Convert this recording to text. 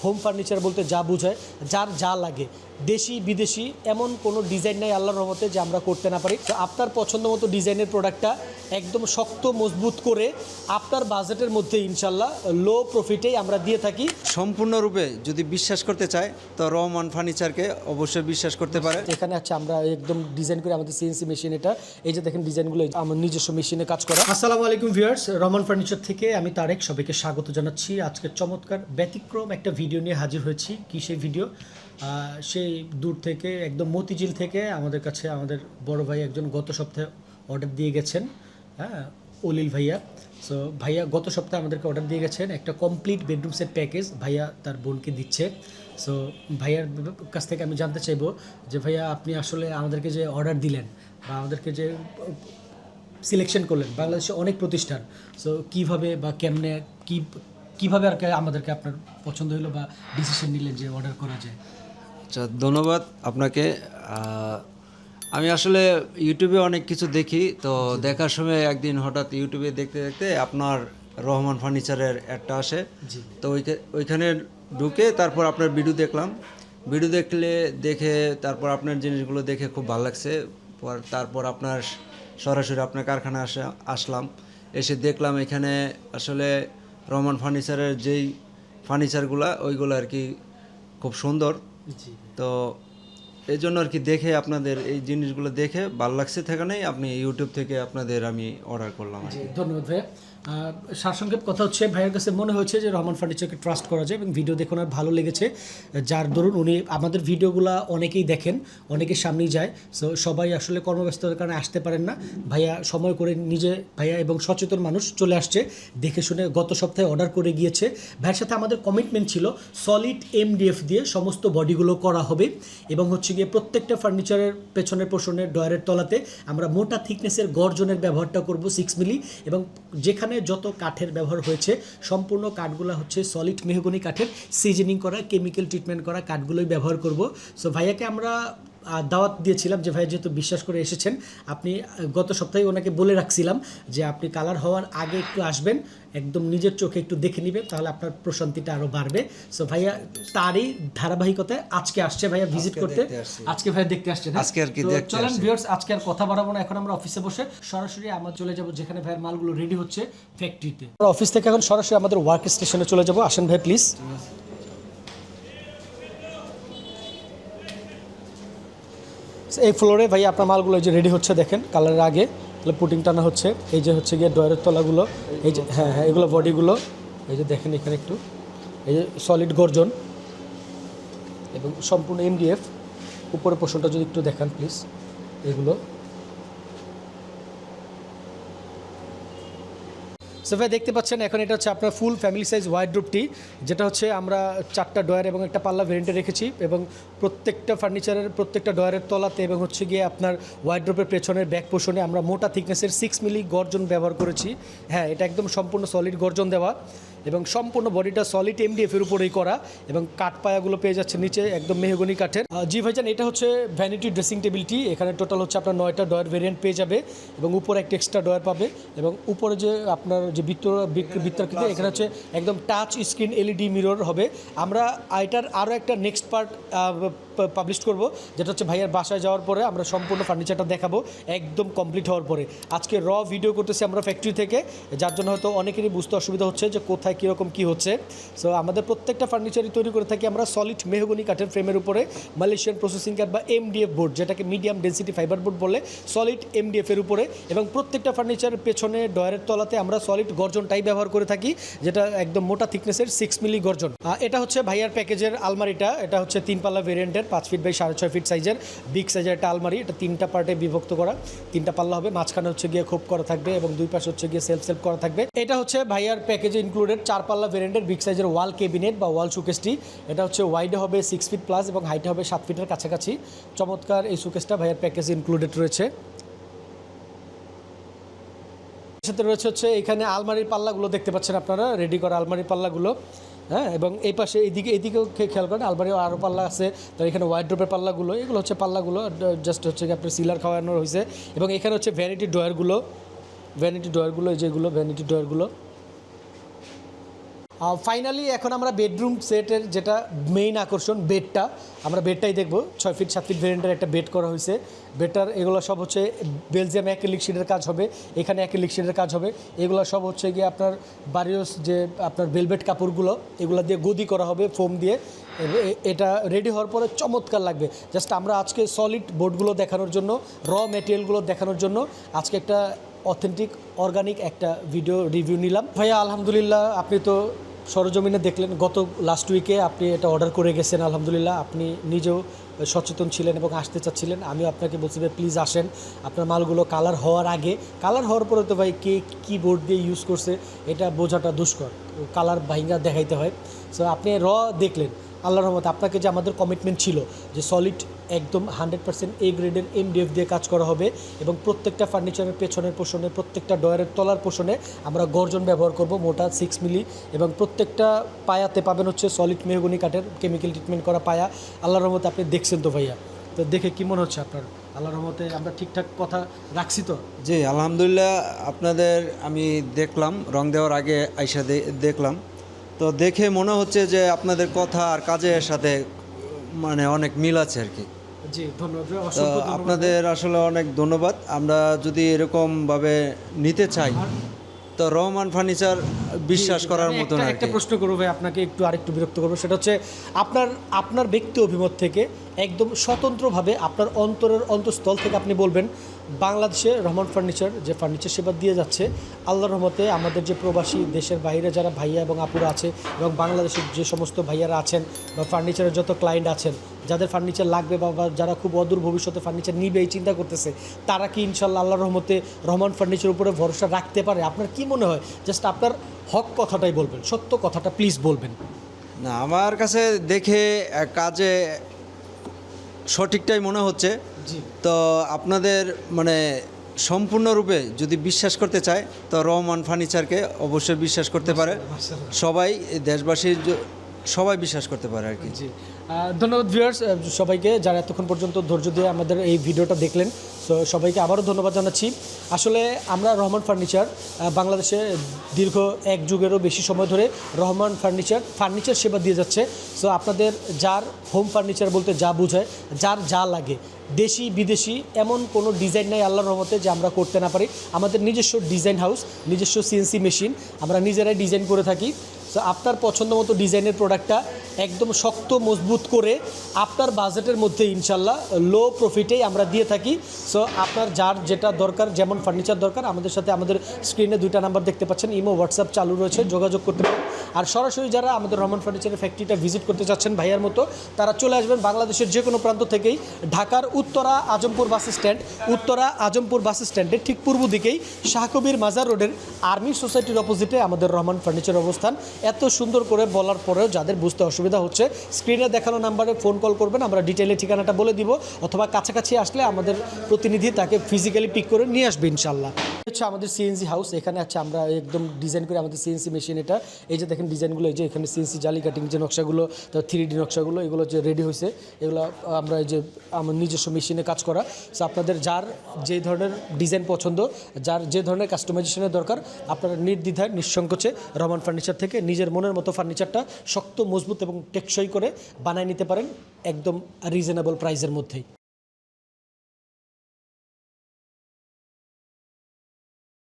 Home furniture বলতে যা বোঝায়, যার যা লাগে দেশি বিদেশি এমন কোনো ডিজাইন নাই আল্লাহর রহমতে যে আমরা করতে না পারি। তো আপনার পছন্দ মতো ডিজাইনের প্রোডাক্টটা একদম শক্ত মজবুত করে আপনার বাজেটের মধ্যে ইনশাল্লাহ লো প্রফিটেই আমরা দিয়ে থাকি। সম্পূর্ণরূপে যদি বিশ্বাস করতে চায় তো রহমান ফার্নিচারকে অবশ্যই বিশ্বাস করতে পারে। এখানে আছে আমরা একদম ডিজাইন করে আমাদের সিএনসি মেশিন, এটা এই যে দেখেন ডিজাইনগুলো আমার নিজস্ব মেশিনে কাজ করা। আসসালামু আলাইকুম ভিউয়ার্স, রহমান ফার্নিচার থেকে আমি তারেক সবাইকে স্বাগত জানাচ্ছি। আজকে চমৎকার ব্যতিক্রম একটা ভিডিও নিয়ে হাজির হয়েছি। কি সেই ভিডিও? সেই দূর থেকে একদম মতিঝিল থেকে আমাদের কাছে আমাদের বড় ভাই একজন গত সপ্তাহে অর্ডার দিয়ে গেছেন। হ্যাঁ, অলিল ভাইয়া। সো ভাইয়া গত সপ্তাহে আমাদেরকে অর্ডার দিয়ে গেছেন একটা কমপ্লিট বেডরুম সেট প্যাকেজ ভাইয়া তার বোনকে দিচ্ছে। সো ভাইয়ার কাছ থেকে আমি জানতে চাইবো যে ভাইয়া আপনি আসলে আমাদেরকে যে অর্ডার দিলেন বা আমাদেরকে যে সিলেকশন করলেন, বাংলাদেশে অনেক প্রতিষ্ঠান, সো কীভাবে বা কেমনে কীভাবে আর কি আমাদেরকে আপনার পছন্দ হলো বা ডিসিশন নিলেন যে অর্ডার করা যায়? আচ্ছা, ধন্যবাদ আপনাকে। আমি আসলে ইউটিউবে অনেক কিছু দেখি, তো দেখার সময় একদিন হঠাৎ ইউটিউবে দেখতে দেখতে আপনার রহমান ফার্নিচারের একটা আসে। তো ওইখানে ঢুকে তারপর আপনার ভিডিও দেখলাম। ভিডিও দেখে তারপর আপনার জিনিসগুলো দেখে খুব ভালো লাগছে। তারপর আপনার সরাসরি আপনার কারখানায় আসলাম, এসে দেখলাম এখানে আসলে রহমান ফার্নিচারের যেই ফার্নিচারগুলো ওইগুলো আর কি খুব সুন্দর। তো এই জন্য আর কি দেখে আপনাদের এই জিনিসগুলো দেখে ভালো লাগছে থেকেই আপনি ইউটিউব থেকে আপনাদের আমি অর্ডার করলাম। ধন্যবাদ ভাইয়া। সারসংক্ষেপ কথা হচ্ছে, ভাইয়ের কাছে মনে হয়েছে যে রহমান ফার্নিচারকে ট্রাস্ট করা যায় এবং ভিডিও দেখে ওনার ভালো লেগেছে, যার দরুন উনি আমাদের ভিডিওগুলো অনেকেই দেখেন, অনেকের সামনেই যায়। সো সবাই আসলে কর্মব্যস্ততার কারণে আসতে পারেন না। ভাইয়া সময় করে নিজে ভাইয়া এবং সচেতন মানুষ চলে আসছে, দেখে শুনে গত সপ্তাহে অর্ডার করে গিয়েছে। ভাইয়ের সাথে আমাদের কমিটমেন্ট ছিল সলিড এমডিএফ দিয়ে সমস্ত বডিগুলো করা হবে এবং হচ্ছে গিয়ে প্রত্যেকটা ফার্নিচারের পেছনের পোর্শনের ডয়ারের তলাতে আমরা মোটা থিকনেসের গর্জনের ব্যবহারটা করব 6 মিলি, এবং যেখানে যত কাঠের ব্যবহার হয়েছে সম্পূর্ণ কাঠগুলো হচ্ছে সলিড মেহগনি কাঠের সিজনিং করা কেমিক্যাল ট্রিটমেন্ট করা কাঠগুলোই ব্যবহার করব। সো ভাইয়াকে আমরা দাওয়াত দিয়েছিলাম যে ভাই যেহেতু বিশ্বাস করে এসেছেন, আপনি গত সপ্তাহে ওনাকে বলে রাখছিলাম যে আপনি কালার হওয়ার আগে একটু আসবেন, একদম নিজের চোখে একটু দেখে নেবেন, তাহলে আপনার প্রশান্তিটা আরও বাড়বে। সো ভাইয়া তারই ধারাবাহিকতায় আজকে আসছে ভাইয়া ভিজিট করতে। আজকে ভাইয়া দেখতে আসছে, আজকে আর কি দেখতে চলেন ভিউয়ার্স, আজকে আর কথা বাড়াবো না, এখন আমরা অফিসে বসে সরাসরি আমরা চলে যাব যেখানে ভাইয়ের মালগুলো রেডি হচ্ছে ফ্যাক্টরিতে। আমরা অফিস থেকে এখন সরাসরি আমাদের ওয়ার্ক স্টেশনে চলে যাব। আসেন ভাই প্লিজ। এই ফ্লোরে ভাই আপনার মালগুলো যে রেডি হচ্ছে দেখেন, কালারের আগে তাহলে পুটিং টানা হচ্ছে। এই যে হচ্ছে গিয়ে ডয়ারের তলাগুলো, এই যে হ্যাঁ হ্যাঁ এগুলো বডিগুলো, এই যে দেখেন এখানে একটু এই যে সলিড গর্জন এবং সম্পূর্ণ এমডিএফ। উপরে পোর্শনটা যদি একটু দেখান প্লিজ, এগুলো ভাই দেখতে পাচ্ছেন। এখন এটা হচ্ছে আপনার ফুল ফ্যামিলি সাইজ ওয়ার্ডরোবটি, যেটা হচ্ছে আমরা 4টা ডয়ার এবং একটা পাল্লা ভেরিয়েন্টে রেখেছি এবং প্রত্যেকটা ফার্নিচারের প্রত্যেকটা ডয়ারের তলাতে এবং হচ্ছে গিয়ে আপনার ওয়ার্ডরোবের পেছনের ব্যাক পোর্শনে আমরা মোটা থিকনেসের 6 মিলি গর্জন ব্যবহার করেছি। হ্যাঁ, এটা একদম সম্পূর্ণ সলিড গর্জন দেওয়া এবং সম্পূর্ণ বডিটা সলিড এমডিএফের উপরেই করা এবং কাঠ পায়াগুলো পেয়ে যাচ্ছে নিচে একদম মেহগনি কাঠের। জি ভাইজান, এটা হচ্ছে ভ্যানিটি ড্রেসিং টেবিলটি। এখানে টোটাল হচ্ছে আপনার 9টা ডয়ার ভেরিয়েন্ট পেয়ে যাবে এবং উপরে একটা এক্সট্রা ডয়ার পাবে এবং উপরে যে আপনার যে বৃত্তাকৃতি এখানে হচ্ছে একদম টাচ স্ক্রিন এলইডি মিরর হবে। আমরা এটার আরও একটা নেক্সট পার্ট পাবলিশ করব, যেটা হচ্ছে ভাইয়ার বাসায় যাওয়ার পরে আমরা সম্পূর্ণ ফার্নিচারটা দেখাবো একদম কমপ্লিট হওয়ার পরে। আজকে র ভিডিও করতেছি আমরা ফ্যাক্টরি থেকে, যার জন্য হয়তো অনেকেরই বুঝতে অসুবিধা হচ্ছে যে কোথায় কীরকম কী হচ্ছে। সো আমাদের প্রত্যেকটা ফার্নিচারই তৈরি করে থাকি আমরা সলিড মেহগনি কাঠের ফ্রেমের উপরে মালয়েশিয়ান প্রসেসিং কাঠ বা এমডিএফ বোর্ড, যেটাকে মিডিয়াম ডেন্সিটি ফাইবার বোর্ড বলে, সলিড এমডিএফের উপরে। এবং প্রত্যেকটা ফার্নিচারের পেছনে ডয়ারের তলাতে আমরা সলিড গর্জনটাই ব্যবহার করে থাকি, যেটা একদম মোটা থিকনেসের 6 মিলি গর্জন। এটা হচ্ছে ভাইয়ার প্যাকেজের আলমারিটা। এটা হচ্ছে 3 পাল্লা ভেরিয়েন্টের 5 ফিট বাই 6.5 ফিট সাইজের বিগ সাইজের একটা আলমারি। এটা 3টা পার্টে বিভক্ত করা, 3টা পাল্লা হবে, মাঝখানে হচ্ছে গিয়ে খোপ করা থাকবে এবং দুই পাশে হচ্ছে গিয়ে সেলফ করা থাকবে। এটা হচ্ছে ভাইয়ার প্যাকেজে ইনক্লুডেড 4 পাল্লা ভেরিয়েন্টের বিগ সাইজের ওয়াল ক্যাবিনেট বা ওয়াল শোকেসটি। এটা হচ্ছে ওয়াইডে হবে 6 ফিট প্লাস এবং হাইটে হবে 7 ফিটের কাছাকাছি। চমৎকার এই শোকেসটা ভাইয়ার প্যাকেজে ইনক্লুডেড রয়েছে। সাথে রয়েছে হচ্ছে এখানে আলমারির পাল্লাগুলো দেখতে পাচ্ছেন আপনারা, রেডি করা আলমারির পাল্লাগুলো। হ্যাঁ, এবং এই পাশে এদিকেও খেয়াল করেন আলমারিও আরও পাল্লা আছে। তো এখানে ওয়ার্ডরোবের পাল্লাগুলো, এগুলো হচ্ছে পাল্লাগুলো জাস্ট হচ্ছে আপনার সিলার খাওয়ানো হয়েছে। এবং এখানে হচ্ছে ভ্যানিটি ডয়ারগুলো, যেগুলো ভ্যানিটি ডয়ারগুলো ফাইনালি এখন আমরা বেডরুম সেটের যেটা মেইন আকর্ষণ বেডটা, আমরা বেডটাই দেখব। 6 ফিট 7 ফিট ভেরিয়েন্টের একটা বেড করা হয়েছে। বেডটার এগুলো সব হচ্ছে বেলজিয়ামে অ্যাক্রিলিক শিটের কাজ হবে, এখানে অ্যাক্রিলিক শিটের কাজ হবে। এগুলো সব হচ্ছে গিয়ে আপনার বারিওস যে আপনার ভেলভেট কাপড়গুলো এগুলো দিয়ে গদি করা হবে ফোম দিয়ে। এটা রেডি হওয়ার পরে চমৎকার লাগবে। জাস্ট আমরা আজকে সলিড বোর্ডগুলো দেখানোর জন্য, র ম্যাটেরিয়ালগুলো দেখানোর জন্য আজকে একটা অথেন্টিক অর্গানিক একটা ভিডিও রিভিউ নিলাম। ভাইয়া আলহামদুলিল্লাহ, আপনি তো সরজমিনে দেখলেন গত লাস্ট উইকে আপনি এটা অর্ডার করে গেছেন। আলহামদুলিল্লাহ আপনি নিজেও সচেতন ছিলেন এবং আসতে চাচ্ছিলেন। আমিও আপনাকে বলছি ভাই প্লিজ আসেন, আপনার মালগুলো কালার হওয়ার আগে, কালার হওয়ার পরে তো ভাই কে কী বোর্ড দিয়ে ইউজ করছে এটা বোঝাটা দুষ্কর, কালার ভাইঙ্গা দেখাইতে হয়। সো আপনি র দেখলেন, আল্লাহর রহমতে আপনাকে যে আমাদের কমিটমেন্ট ছিল যে সলিড একদম 100% এ গ্রেডের MDF দিয়ে কাজ করা হবে এবং প্রত্যেকটা ফার্নিচারের পেছনের পোষণে, প্রত্যেকটা ডয়ারের তলার পোষণে আমরা গর্জন ব্যবহার করব মোটা 6 মিলি এবং প্রত্যেকটা পায়াতে পাবেন হচ্ছে সলিড মেহগনি কাঠের কেমিক্যাল ট্রিটমেন্ট করা পায়া। আল্লাহর রহমতে আপনি দেখছেন তো ভাইয়া, তো দেখে কী মনে হচ্ছে আপনার? আল্লাহর রহমতে আমরা ঠিকঠাক কথা রাখছি তো? জি আলহামদুলিল্লাহ, আপনাদের আমি দেখলাম রং দেওয়ার আগে আইসা দেখলাম, তো দেখে মনে হচ্ছে যে আপনাদের কথা আর কাজের সাথে মানে অনেক মিল আছে আর কি। জি ধন্যবাদ, তো অসংখ্য ধন্যবাদ। আপনাদের আসলে অনেক ধন্যবাদ। আমরা যদি এরকমভাবে নিতে চাই তো রহমান ফার্নিচার বিশ্বাস করার আমি মতন আর একটা কি। প্রশ্ন করবো ভাই, আপনাকে আরেকটু বিরক্ত করবো। সেটা হচ্ছে আপনার ব্যক্তি অভিমত থেকে একদম স্বতন্ত্রভাবে আপনার অন্তরের অন্তঃস্থল থেকে আপনি বলবেন বাংলাদেশে রহমান ফার্নিচার যে ফার্নিচার সেবা দিয়ে যাচ্ছে, আল্লাহর রহমতে আমাদের যে প্রবাসী দেশের বাইরে যারা ভাইয়া এবং আপুরা আছে এবং বাংলাদেশের যে সমস্ত ভাইয়ারা আছেন বা ফার্নিচারের যত ক্লায়েন্ট আছেন, যাদের ফার্নিচার লাগবে বা যারা খুব অদূর ভবিষ্যতে ফার্নিচার নিবে এই চিন্তা করতেছে, তারা কি ইনশাল্লাহ আল্লাহর রহমতে রহমান ফার্নিচারের উপরে ভরসা রাখতে পারে? আপনার কি মনে হয়? জাস্ট আপনার হক কথাটাই বলবেন, সত্য কথাটা প্লিজ বলবেন। না, আমার কাছে দেখে কাজে সঠিকটাই মনে হচ্ছে। জি তো আপনাদের মানে সম্পূর্ণরূপে যদি বিশ্বাস করতে চায় তো রহমান ফার্নিচারকে অবশ্যই বিশ্বাস করতে পারে সবাই, দেশবাসীর সবাই বিশ্বাস করতে পারে আর কি। জি ধন্যবাদ ভিউয়ার্স সবাইকে যারা এতক্ষণ পর্যন্ত ধৈর্য দিয়ে আমাদের এই ভিডিওটা দেখলেন। তো সবাইকে আবারও ধন্যবাদ জানাচ্ছি। আসলে আমরা রহমান ফার্নিচার বাংলাদেশে দীর্ঘ এক যুগেরও বেশি সময় ধরে রহমান ফার্নিচার সেবা দিয়ে যাচ্ছে। সো আপনাদের যার হোম ফার্নিচার বলতে যা বোঝায়, যার যা লাগে, দেশি বিদেশি এমন কোনো ডিজাইন নাই আল্লাহর রহমতে যে আমরা করতে না পারি। আমাদের নিজস্ব ডিজাইন হাউস, নিজস্ব CNC মেশিন, আমরা নিজেরাই ডিজাইন করে থাকি। সো আপনার পছন্দ মতো ডিজাইনের প্রোডাক্টটা একদম শক্ত মজবুত করে আপনার বাজেটের মধ্যে ইনশাল্লাহ লো প্রফিটেই আমরা দিয়ে থাকি। সো আপনার যার যেটা দরকার, যেমন ফার্নিচার দরকার, আমাদের সাথে আমাদের স্ক্রিনে 2টা নাম্বার দেখতে পাচ্ছেন, ইমো হোয়াটসঅ্যাপ চালু রয়েছে, যোগাযোগ করতে পারেন। আর সরাসরি যারা আমাদের রহমান ফার্নিচারের ফ্যাক্টরিটা ভিজিট করতে চাচ্ছেন ভাইয়ার মতো, তারা চলে আসবেন বাংলাদেশের যে কোনো প্রান্ত থেকেই। ঢাকার উত্তরা আজমপুর বাস স্ট্যান্ডের ঠিক পূর্ব দিকেই শাহকবির মাজার রোডের আর্মি সোসাইটির অপোজিটে আমাদের রহমান ফার্নিচার অবস্থান। এত সুন্দর করে বলার পরেও যাদের বুঝতে অসুবিধা হচ্ছে, স্ক্রিনে দেখানো নাম্বারে ফোন কল করবেন, আমরা ডিটেইলে ঠিকানাটা বলে দিব, অথবা কাছাকাছি আসলে আমাদের প্রতিনিধি তাকে ফিজিক্যালি পিক করে নিয়ে আসবে ইনশাল্লাহ। হচ্ছে আমাদের CNC হাউস, এখানে আছে আমরা একদম ডিজাইন করে আমাদের CNC মেশিন এটা। এই যে দেখেন ডিজাইনগুলো, এই যে এখানে CNC জালি কাটিং যে নকশাগুলো, তার 3D নকশাগুলো, এগুলো যে রেডি হয়েছে, এগুলো আমরা এই যে আমার নিজস্ব মেশিনে কাজ করা। সো আপনাদের যার যে ধরনের ডিজাইন পছন্দ, যার যে ধরনের কাস্টমাইজেশনের দরকার, আপনারা নির্দ্বিধায় নিঃসংকোচে রহমান ফার্নিচার থেকে নিজের মনের মতো ফার্নিচারটা শক্ত, মজবুত এবং টেকসই করে বানায় নিতে পারেন একদম রিজনেবল প্রাইসের মধ্যেই।